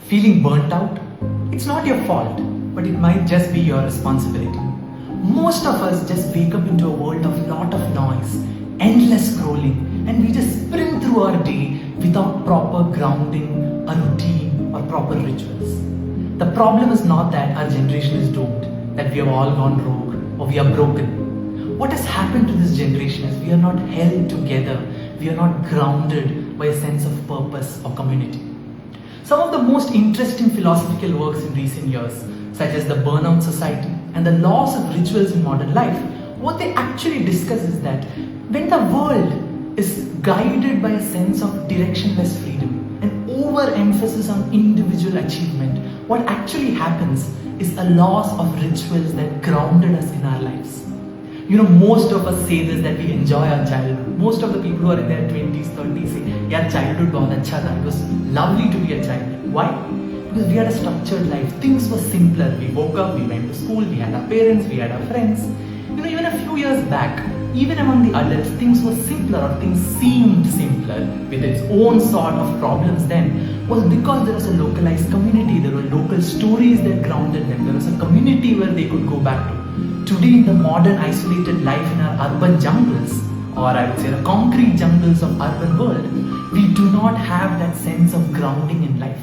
Feeling burnt out? It's not your fault, but it might just be your responsibility. Most of us just wake up into a world of lot of noise, endless scrolling, and we just sprint through our day without proper grounding, a routine, or proper rituals. The problem is not that our generation is doomed, that we have all gone rogue, or we are broken. What has happened to this generation is we are not held together, we are not grounded by a sense of purpose or community. Some of the most interesting philosophical works in recent years, such as the Burnout Society and the laws of rituals in modern life, what they actually discuss is that when the world is guided by a sense of directionless freedom and overemphasis on individual achievement, what actually happens is a loss of rituals that grounded us in our lives. Most of us say this, that we enjoy our childhood. Most of the people who are in their 20s, 30s say, yeah, childhood bahut acha tha. It was lovely to be a child. Why? Because we had a structured life. Things were simpler. We woke up, we went to school, we had our parents, we had our friends. Even a few years back, even among the adults, things were simpler, or things seemed simpler with its own sort of problems then, was because there was a localized community, there were local stories that grounded them, there was a community where they could go back to. Today, in the modern isolated life in our urban jungles, or I would say the concrete jungles of urban world, we do not have that sense of grounding in life.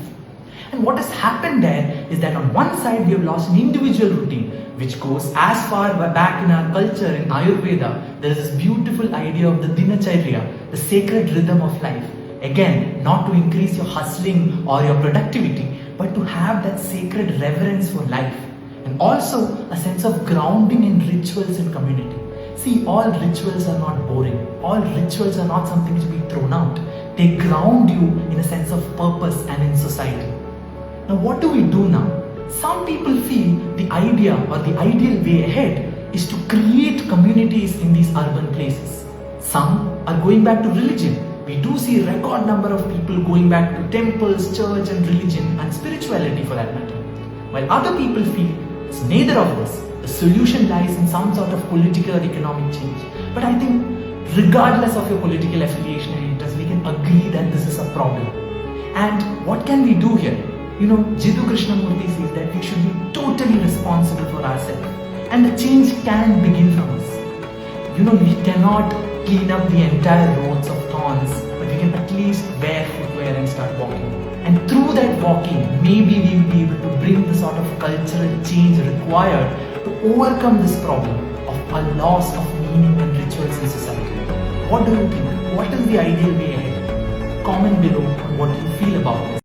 And what has happened there is that on one side we have lost an individual routine, which goes as far back in our culture. In Ayurveda, there is this beautiful idea of the dinacharya, the sacred rhythm of life. Again, not to increase your hustling or your productivity, but to have that sacred reverence for life. And also a sense of grounding in rituals and community. See, all rituals are not boring. All rituals are not something to be thrown out. They ground you in a sense of purpose and in society. Now, what do we do now? Some people feel the idea or the ideal way ahead is to create communities in these urban places. Some are going back to religion. We do see a record number of people going back to temples, church and religion and spirituality for that matter. While other people feel it's neither of this. The solution lies in some sort of political or economic change. But I think regardless of your political affiliation and interest, we can agree that this is a problem. And what can we do here? Jiddu Krishnamurti says that we should be totally responsible for ourselves. And the change can begin from us. We cannot clean up the entire roads of thorns, but we can at least wear footwear and start walking. And through that walking, maybe we will be able to bring the sort of cultural change required to overcome this problem of a loss of meaning and rituals in society. What do you think? What is the ideal way ahead? Comment below on what you feel about it.